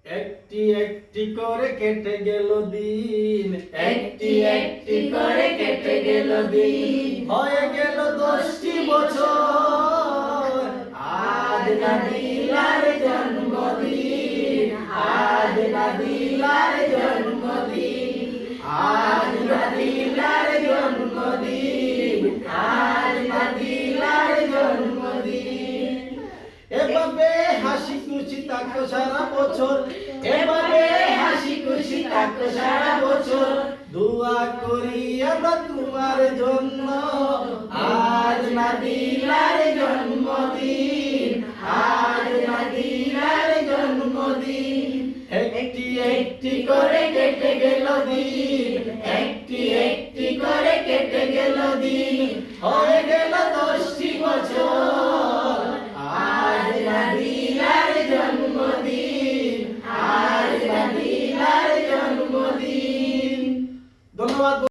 একটি একটি করে কেটে গেল দিন, একটি একটি করে কেটে গেল দিন, হয়ে গেল 10টি বছর। আজ নাদিলার জন্মদিন, আজ নাদিলার জন্মদিন, আজ নাদিলার জন্মদিন, আজ নাদিলার জন্মদিন। এভাবে হাসি খুশি থাকো সারা বছর, এভাবে হাসি খুশি থাকো সারা বছর। দোয়া করি আমরা তোমার জন্য, আজ নাদিলার জন্মদিন, আজ নাদিলার জন্মদিন। একটি একটি করে কেটে গেল দিন, একটি একটি করে কেটে গেল দিন, হয়ে গেল 10টি বছর। আজ নাদিলার জন্মদিন, আজ নাদিলার জন্মদিন। ধন্যবাদ।